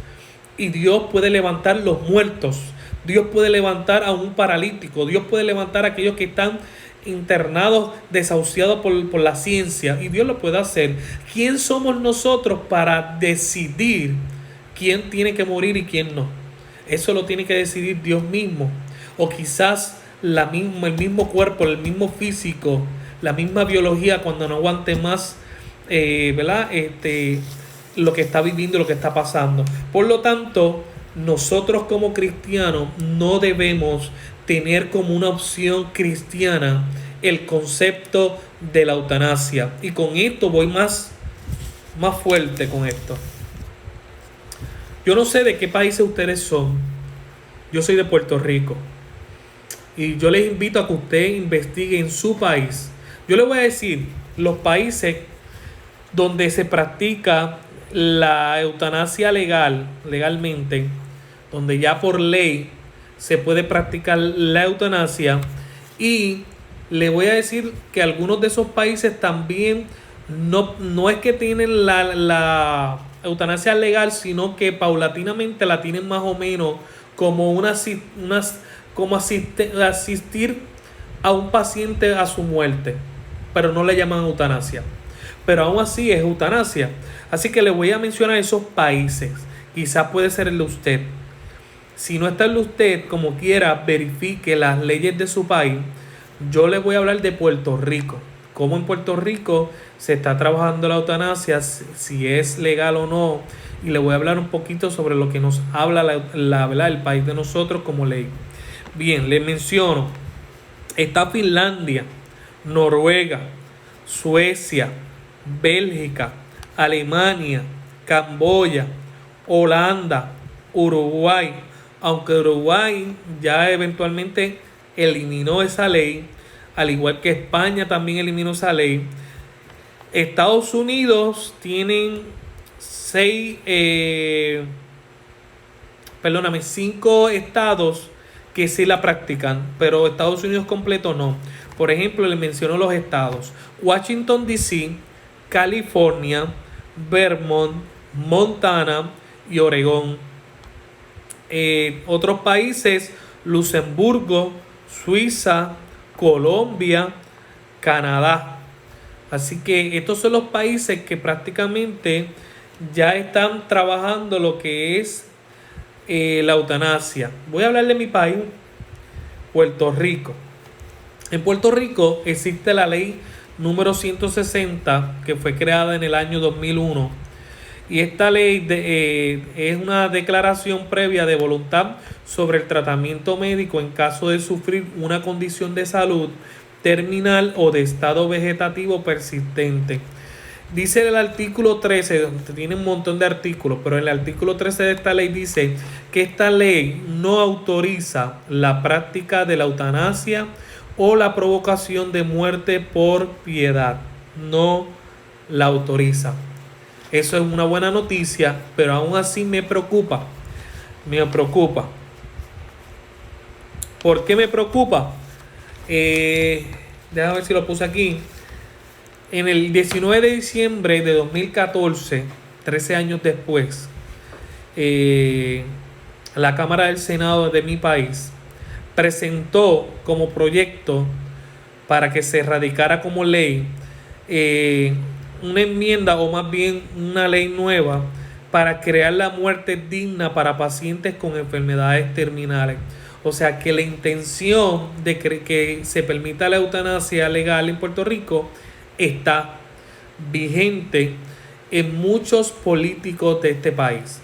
Y Dios puede levantar los muertos, Dios puede levantar a un paralítico, Dios puede levantar a aquellos que están internados, desahuciados por la ciencia, y Dios lo puede hacer. ¿Quién somos nosotros para decidir quién tiene que morir y quién no? Eso lo tiene que decidir Dios mismo. O quizás el mismo cuerpo, el mismo físico, la misma biología, cuando no aguante más, lo que está viviendo, lo que está pasando. Por lo tanto, nosotros como cristianos no debemos tener como una opción cristiana el concepto de la eutanasia. Y con esto voy más fuerte con esto. Yo no sé de qué países ustedes son. Yo soy de Puerto Rico. Y yo les invito a que ustedes investiguen su país. Yo les voy a decir los países donde se practica la eutanasia legalmente, donde ya por ley se puede practicar la eutanasia. Y le voy a decir que algunos de esos países también no es que tienen la eutanasia legal, sino que paulatinamente la tienen más o menos como asistir a un paciente a su muerte, pero no le llaman eutanasia. Pero aún así es eutanasia. Así que le voy a mencionar esos países. Quizás puede ser el de usted. Si no está el de usted, como quiera, verifique las leyes de su país. Yo le voy a hablar de Puerto Rico. Cómo en Puerto Rico se está trabajando la eutanasia, si es legal o no. Y le voy a hablar un poquito sobre lo que nos habla el país de nosotros como ley. Bien, les menciono. Está Finlandia, Noruega, Suecia, Bélgica, Alemania, Camboya, Holanda, Uruguay. Aunque Uruguay ya eventualmente eliminó esa ley, al igual que España también eliminó esa ley. Estados Unidos tienen 5 estados que sí la practican, pero Estados Unidos completo no. Por ejemplo, les menciono los estados: Washington DC, California, Vermont, Montana y Oregón. Otros países: Luxemburgo, Suiza, Colombia, Canadá. Así que estos son los países que prácticamente ya están trabajando lo que es la eutanasia. Voy a hablar de mi país, Puerto Rico. En Puerto Rico existe la ley número 160 que fue creada en el año 2001. Y esta ley es una declaración previa de voluntad sobre el tratamiento médico en caso de sufrir una condición de salud terminal o de estado vegetativo persistente. Dice el artículo 13, tiene un montón de artículos, pero en el artículo 13 de esta ley dice que esta ley no autoriza la práctica de la eutanasia o la provocación de muerte por piedad. No la autoriza. Eso es una buena noticia, pero aún así me preocupa. ¿Por qué me preocupa? Déjame ver si lo puse aquí. En el 19 de diciembre de 2014, 13 años después, la Cámara del Senado de mi país presentó como proyecto para que se radicara como ley una enmienda, o más bien una ley nueva, para crear la muerte digna para pacientes con enfermedades terminales. O sea que la intención de que se permita la eutanasia legal en Puerto Rico está vigente en muchos políticos de este país.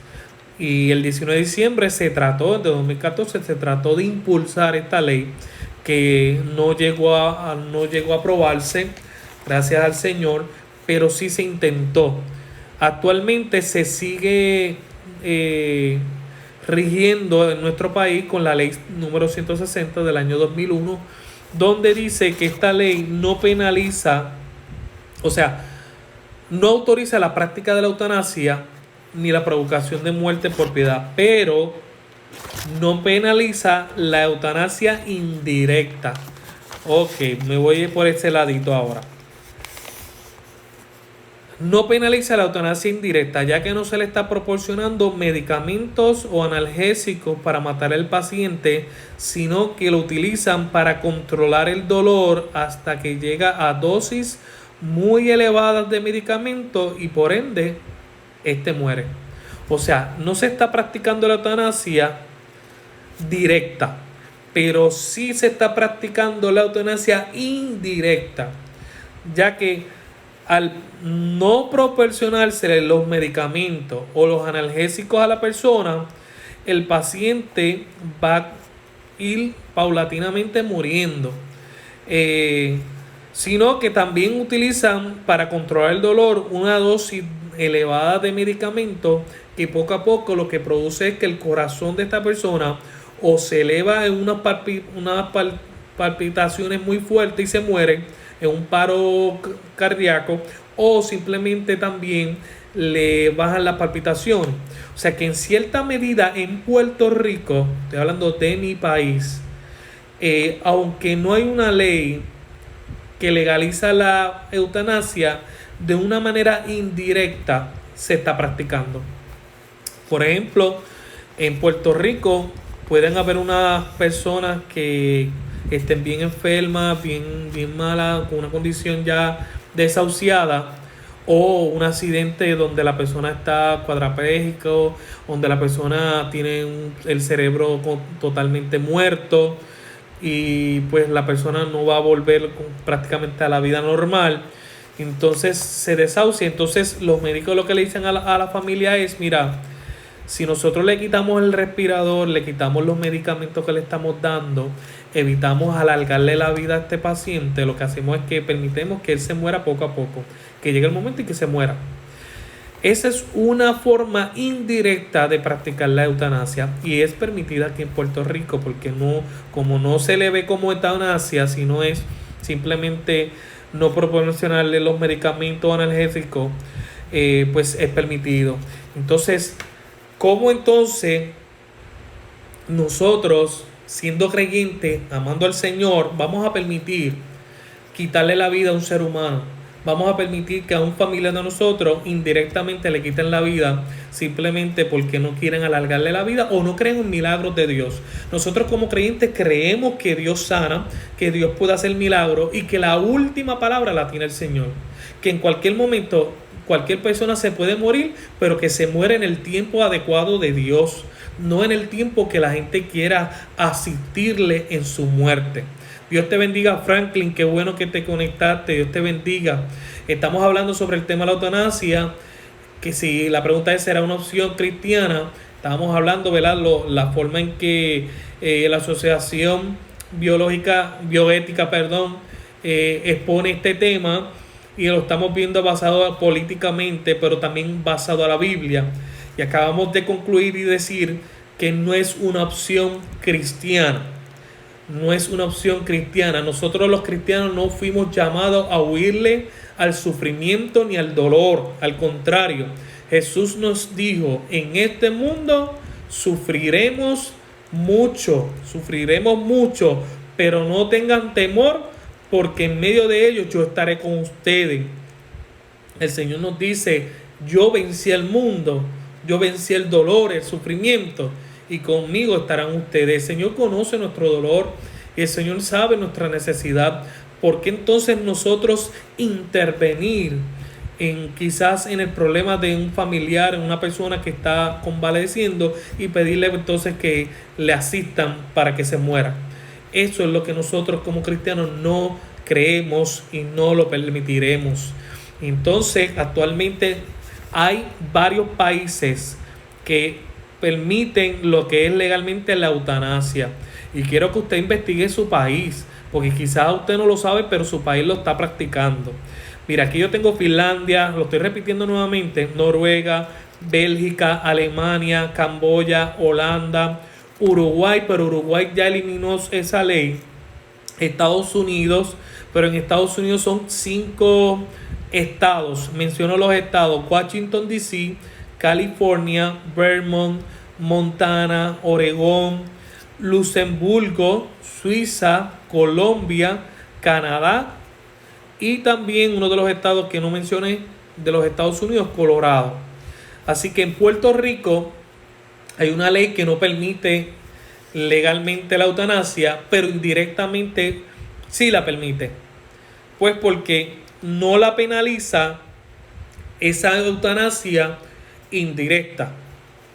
Y el 19 de diciembre de 2014 se trató de impulsar esta ley, que no llegó a aprobarse, gracias al Señor, pero sí se intentó. Actualmente se sigue rigiendo en nuestro país con la ley número 160 del año 2001, donde dice que esta ley no penaliza, o sea, no autoriza la práctica de la eutanasia ni la provocación de muerte por piedad, pero no penaliza la eutanasia indirecta. Ok, me voy por ese ladito ahora. No penaliza la eutanasia indirecta, ya que no se le está proporcionando medicamentos o analgésicos para matar al paciente, sino que lo utilizan para controlar el dolor hasta que llega a dosis muy elevadas de medicamentos y por ende este muere. O sea, no se está practicando la eutanasia directa, pero sí se está practicando la eutanasia indirecta, ya que al no proporcionarse los medicamentos o los analgésicos a la persona, el paciente va a ir paulatinamente muriendo. Sino que también utilizan para controlar el dolor una dosis elevada de medicamentos que poco a poco lo que produce es que el corazón de esta persona o se eleva en unas palpitaciones muy fuertes y se muere en un paro cardíaco, o simplemente también le bajan las palpitaciones. O sea que en cierta medida en Puerto Rico, estoy hablando de mi país, aunque no hay una ley que legaliza la eutanasia, de una manera indirecta se está practicando. Por ejemplo, en Puerto Rico pueden haber unas personas que estén bien enfermas, bien malas, con una condición ya desahuciada, o un accidente donde la persona está cuadraplégico, donde la persona tiene el cerebro totalmente muerto y pues la persona no va a volver prácticamente a la vida normal. Entonces se desahucia. Entonces los médicos lo que le dicen a la familia es: mira, si nosotros le quitamos el respirador, le quitamos los medicamentos que le estamos dando, evitamos alargarle la vida a este paciente, lo que hacemos es que permitimos que él se muera poco a poco, que llegue el momento en que se muera. Esa es una forma indirecta de practicar la eutanasia y es permitida aquí en Puerto Rico, porque como no se le ve como eutanasia, sino es simplemente no proporcionarle los medicamentos analgésicos, pues es permitido. Entonces, ¿cómo entonces nosotros, siendo creyentes, amando al Señor, vamos a permitir quitarle la vida a un ser humano? Vamos a permitir que a un familiar de nosotros indirectamente le quiten la vida simplemente porque no quieren alargarle la vida o no creen en milagros de Dios. Nosotros como creyentes creemos que Dios sana, que Dios puede hacer milagros y que la última palabra la tiene el Señor. Que en cualquier momento cualquier persona se puede morir, pero que se muere en el tiempo adecuado de Dios, no en el tiempo que la gente quiera asistirle en su muerte. Dios te bendiga, Franklin, qué bueno que te conectaste, Dios te bendiga. Estamos hablando sobre el tema de la eutanasia, que si la pregunta es, ¿será una opción cristiana? Estábamos hablando, ¿verdad? La forma en que la Asociación Bioética, expone este tema, y lo estamos viendo basado políticamente, pero también basado a la Biblia. Y acabamos de concluir y decir que no es una opción cristiana. No es una opción cristiana. Nosotros los cristianos no fuimos llamados a huirle al sufrimiento ni al dolor. Al contrario, Jesús nos dijo: en este mundo sufriremos mucho, pero no tengan temor, porque en medio de ellos yo estaré con ustedes. El Señor nos dice: yo vencí al mundo, yo vencí el dolor, el sufrimiento, y conmigo estarán ustedes. El Señor conoce nuestro dolor y el Señor sabe nuestra necesidad. ¿Por qué entonces nosotros intervenir quizás en el problema de un familiar, en una persona que está convaleciendo, y pedirle entonces que le asistan para que se muera? Eso es lo que nosotros como cristianos no creemos y no lo permitiremos. Entonces, actualmente hay varios países que permiten lo que es legalmente la eutanasia, y quiero que usted investigue su país, porque quizás usted no lo sabe, pero su país lo está practicando. Mira, aquí yo tengo Finlandia, lo estoy repitiendo nuevamente: Noruega, Bélgica, Alemania, Camboya, Holanda, Uruguay, pero Uruguay ya eliminó esa ley. Estados Unidos, pero en Estados Unidos son 5 estados. Menciono los estados: Washington DC, California, Vermont, Montana, Oregón, Luxemburgo, Suiza, Colombia, Canadá, y también uno de los estados que no mencioné de los Estados Unidos, Colorado. Así que en Puerto Rico hay una ley que no permite legalmente la eutanasia, pero indirectamente sí la permite. Pues porque no la penaliza esa eutanasia indirecta.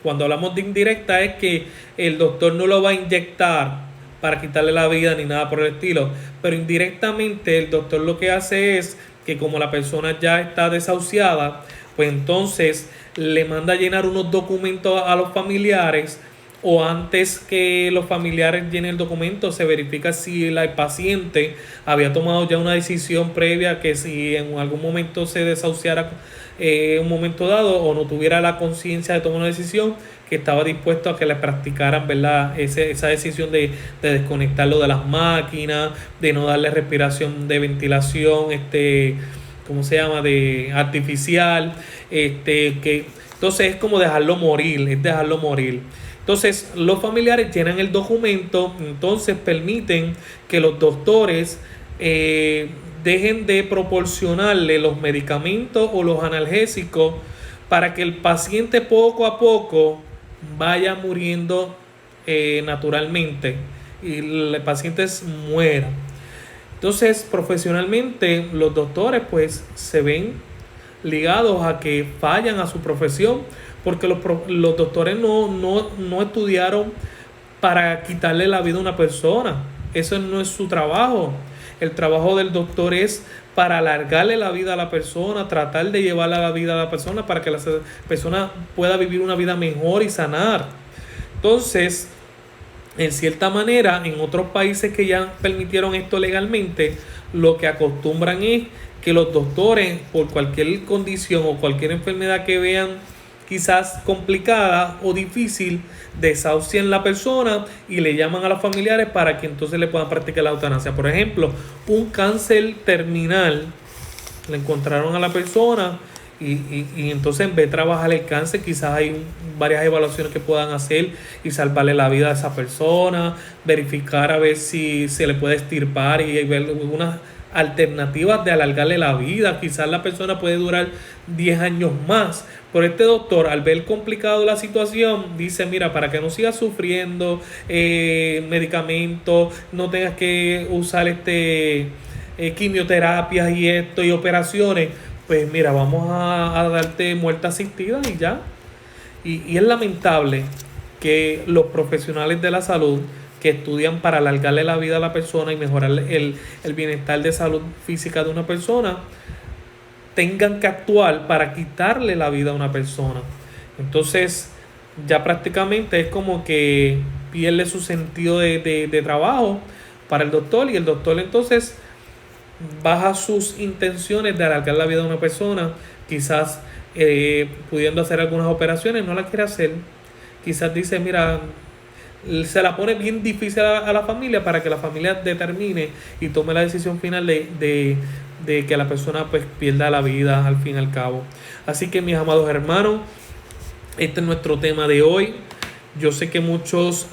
Cuando hablamos de indirecta es que el doctor no lo va a inyectar para quitarle la vida ni nada por el estilo. Pero indirectamente el doctor lo que hace es que como la persona ya está desahuciada, pues entonces le manda a llenar unos documentos a los familiares, o antes que los familiares llenen el documento se verifica si el paciente había tomado ya una decisión previa, que si en algún momento se desahuciara un momento dado o no tuviera la conciencia de tomar una decisión, que estaba dispuesto a que le practicaran, ¿verdad? Esa decisión de desconectarlo de las máquinas, de no darle respiración de ventilación, ¿cómo se llama? De artificial, que entonces es como dejarlo morir, es dejarlo morir. Entonces los familiares llenan el documento, entonces permiten que los doctores dejen de proporcionarle los medicamentos o los analgésicos para que el paciente poco a poco vaya muriendo naturalmente y el paciente muera. Entonces profesionalmente los doctores pues se ven ligados a que fallan a su profesión, porque los doctores no estudiaron para quitarle la vida a una persona. Eso no es su trabajo. El trabajo del doctor es para alargarle la vida a la persona, tratar de llevarle la vida a la persona para que la persona pueda vivir una vida mejor y sanar. Entonces, en cierta manera, en otros países que ya permitieron esto legalmente, lo que acostumbran es que los doctores, por cualquier condición o cualquier enfermedad que vean quizás complicada o difícil, desahucian la persona y le llaman a los familiares para que entonces le puedan practicar la eutanasia. Por ejemplo, un cáncer terminal, le encontraron a la persona y entonces en vez de trabajar el cáncer, quizás hay varias evaluaciones que puedan hacer y salvarle la vida a esa persona, verificar a ver si se le puede extirpar y ver unas alternativas de alargarle la vida. Quizás la persona puede durar 10 años más. Pero este doctor, al ver complicado la situación, dice, mira, para que no sigas sufriendo medicamentos, no tengas que usar quimioterapias y esto y operaciones, pues mira, vamos a darte muerte asistida y ya. Y es lamentable que los profesionales de la salud que estudian para alargarle la vida a la persona y mejorar el bienestar de salud física de una persona, tengan que actuar para quitarle la vida a una persona. Entonces ya prácticamente es como que pierde su sentido de trabajo para el doctor, y el doctor entonces baja sus intenciones de alargar la vida de una persona, quizás pudiendo hacer algunas operaciones, no la quiere hacer. Quizás dice, mira, se la pone bien difícil a la familia para que la familia determine y tome la decisión final de que la persona pues pierda la vida al fin y al cabo. Así que, mis amados hermanos, este es nuestro tema de hoy. Yo sé que muchos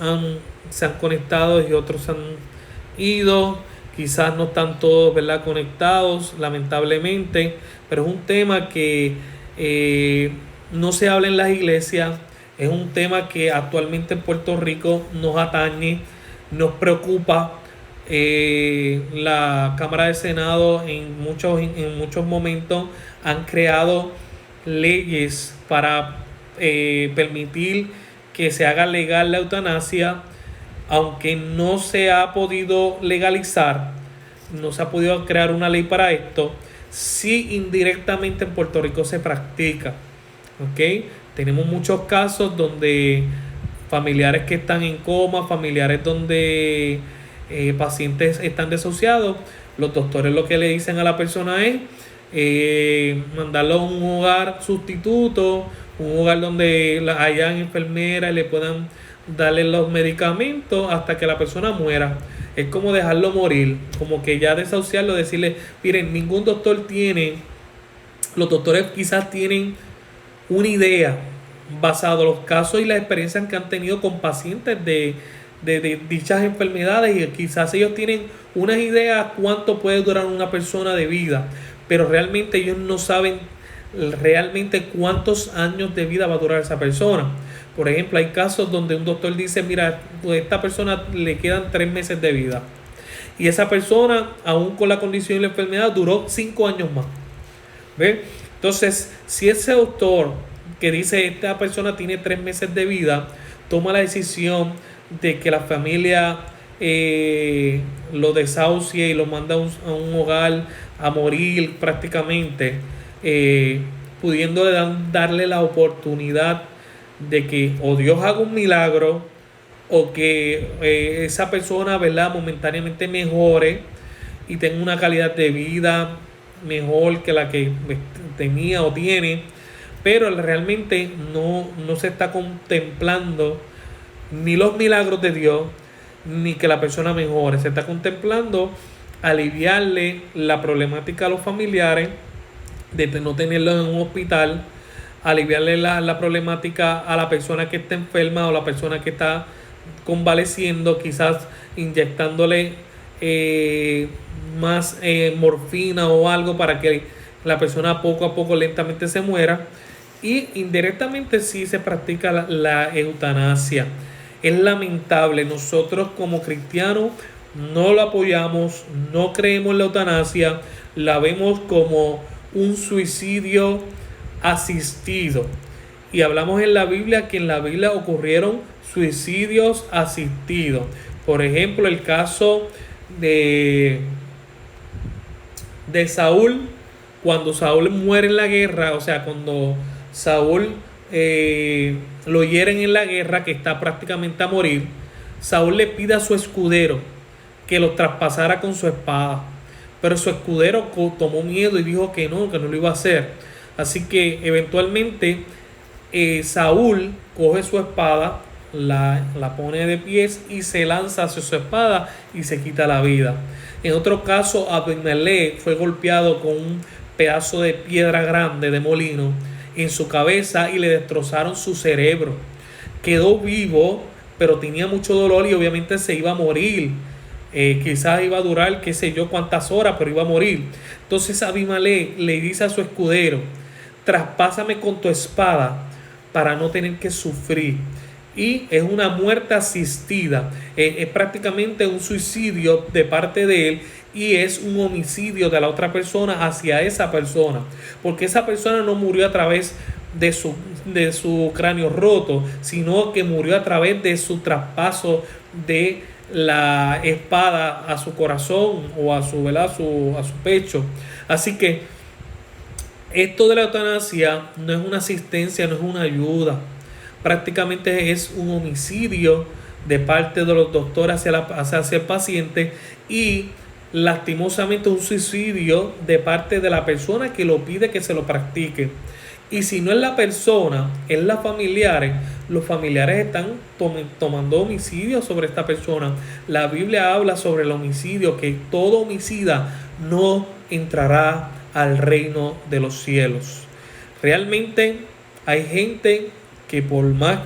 se han conectado y otros han ido. Quizás no están todos, ¿verdad?, conectados, lamentablemente, pero es un tema que no se habla en las iglesias. Es un tema que actualmente en Puerto Rico nos atañe, nos preocupa. La Cámara de Senado en muchos momentos han creado leyes para permitir que se haga legal la eutanasia, aunque no se ha podido legalizar, no se ha podido crear una ley para esto. Sí, indirectamente en Puerto Rico se practica, ¿ok? Tenemos muchos casos donde familiares que están en coma, familiares donde pacientes están desahuciados, los doctores lo que le dicen a la persona es mandarlo a un hogar sustituto, un hogar donde hayan enfermeras y le puedan darle los medicamentos hasta que la persona muera. Es como dejarlo morir, como que ya desahuciarlo, decirle, miren, ningún doctor tiene, los doctores quizás tienen una idea basado en los casos y las experiencias que han tenido con pacientes de dichas enfermedades, y quizás ellos tienen unas ideas cuánto puede durar una persona de vida, pero realmente ellos no saben realmente cuántos años de vida va a durar esa persona. Por ejemplo, hay casos donde un doctor dice, mira, a esta persona le quedan 3 meses de vida, y esa persona, aún con la condición y la enfermedad, duró 5 años más. ¿Ve? Entonces, si ese doctor que dice esta persona tiene 3 meses de vida, toma la decisión de que la familia lo desahucia y lo manda a un hogar a morir prácticamente, pudiendo darle la oportunidad de que o Dios haga un milagro o que esa persona, ¿verdad?, momentáneamente mejore y tenga una calidad de vida mejor que la que tenía o tiene, pero realmente no se está contemplando ni los milagros de Dios ni que la persona mejore. Se está contemplando aliviarle la problemática a los familiares de no tenerlos en un hospital, aliviarle la problemática a la persona que está enferma o la persona que está convaleciendo, quizás inyectándole más morfina o algo para que la persona poco a poco lentamente se muera. Y indirectamente sí se practica la eutanasia. Es lamentable, nosotros como cristianos no lo apoyamos, no creemos en la eutanasia, la vemos como un suicidio asistido. Y hablamos en la Biblia que en la Biblia ocurrieron suicidios asistidos. Por ejemplo, el caso de Saúl, cuando Saúl muere en la guerra, o sea, cuando Saúl lo hieren en la guerra, que está prácticamente a morir, Saúl le pide a su escudero que lo traspasara con su espada, pero su escudero tomó miedo y dijo que no lo iba a hacer. Así que eventualmente Saúl coge su espada, la pone de pies y se lanza hacia su espada y se quita la vida. En otro caso, Abimelech fue golpeado con un pedazo de piedra grande de molino en su cabeza y le destrozaron su cerebro. Quedó vivo, pero tenía mucho dolor y obviamente se iba a morir. Quizás iba a durar qué sé yo cuántas horas, pero iba a morir. Entonces Abimelech le dice a su escudero: traspásame con tu espada para no tener que sufrir. Y es una muerte asistida, es prácticamente un suicidio de parte de él, y es un homicidio de la otra persona hacia esa persona, porque esa persona no murió a través de su cráneo roto, sino que murió a través de su traspaso de la espada a su corazón o a su, ¿verdad?, a su pecho. Así que esto de la eutanasia no es una asistencia, no es una ayuda, prácticamente es un homicidio de parte de los doctores hacia el paciente, y lastimosamente un suicidio de parte de la persona que lo pide que se lo practique. Y si no es la persona, es los familiares están tomando homicidio sobre esta persona. La Biblia habla sobre el homicidio, que todo homicida no entrará al reino de los cielos. Realmente hay gente que por más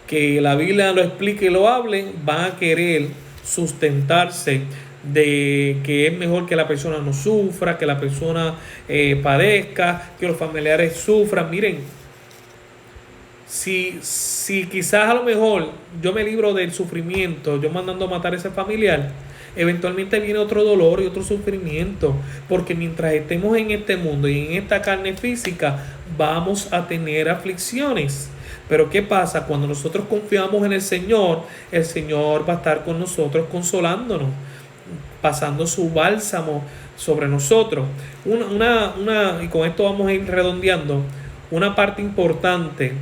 que la Biblia lo explique y lo hable, van a querer sustentarse de que es mejor que la persona no sufra, que la persona padezca, que los familiares sufran. Miren, si quizás a lo mejor yo me libro del sufrimiento, yo mandando a matar a ese familiar, eventualmente viene otro dolor y otro sufrimiento, porque mientras estemos en este mundo y en esta carne física, vamos a tener aflicciones. Pero ¿qué pasa? Cuando nosotros confiamos en el Señor va a estar con nosotros consolándonos, pasando su bálsamo sobre nosotros. Y con esto vamos a ir redondeando. Una parte importante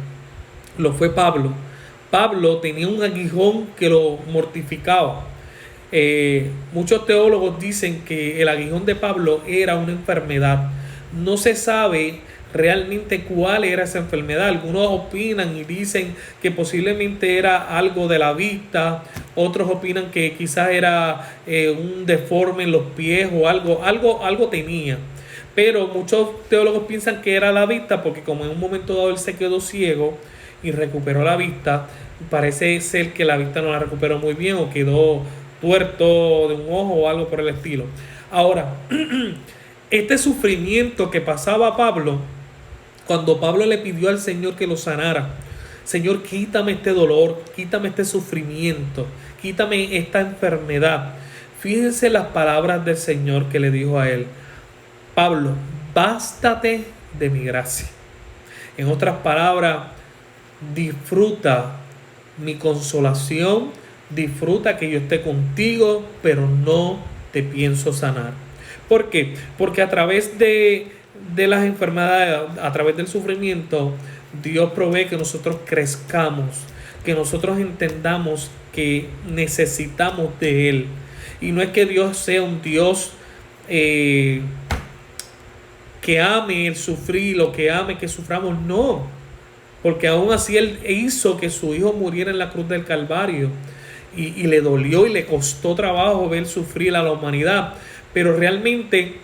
lo fue Pablo. Pablo tenía un aguijón que lo mortificaba. Muchos teólogos dicen que el aguijón de Pablo era una enfermedad. No se sabe realmente cuál era esa enfermedad. Algunos opinan y dicen que posiblemente era algo de la vista, otros opinan que quizás era un deforme en los pies o algo tenía, pero muchos teólogos piensan que era la vista, porque como en un momento dado él se quedó ciego y recuperó la vista, parece ser que la vista no la recuperó muy bien o quedó tuerto de un ojo o algo por el estilo. Ahora, este sufrimiento que pasaba Pablo, cuando Pablo le pidió al Señor que lo sanara: Señor, quítame este dolor, quítame este sufrimiento, quítame esta enfermedad. Fíjense las palabras del Señor que le dijo a él: Pablo, bástate de mi gracia. En otras palabras, disfruta mi consolación, disfruta que yo esté contigo, pero no te pienso sanar. ¿Por qué? Porque a través de las enfermedades, a través del sufrimiento, Dios provee que nosotros crezcamos, que nosotros entendamos que necesitamos de Él. Y no es que Dios sea un Dios que ame el sufrir o que ame que suframos, no. Porque aún así Él hizo que su Hijo muriera en la cruz del Calvario. Y le dolió y le costó trabajo ver sufrir a la humanidad. Pero realmente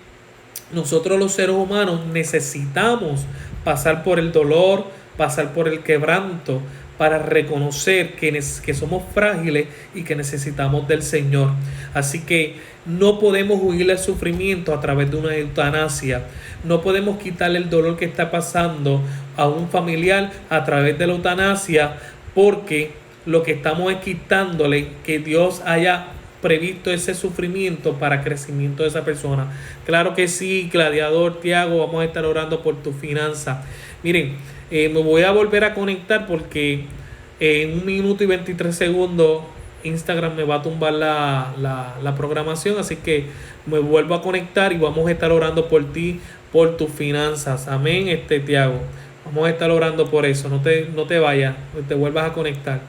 nosotros los seres humanos necesitamos pasar por el dolor, pasar por el quebranto, para reconocer que somos frágiles y que necesitamos del Señor. Así que no podemos huir del sufrimiento a través de una eutanasia. No podemos quitarle el dolor que está pasando a un familiar a través de la eutanasia, porque lo que estamos es quitándole que Dios haya previsto ese sufrimiento para crecimiento de esa persona. Claro que sí, Gladiador, Tiago, vamos a estar orando por tu finanza. Miren, me voy a volver a conectar porque en 1 minuto y 23 segundos Instagram me va a tumbar la programación, así que me vuelvo a conectar y vamos a estar orando por ti, por tus finanzas. Amén, Tiago. Vamos a estar orando por eso. No te vayas, te vuelvas a conectar.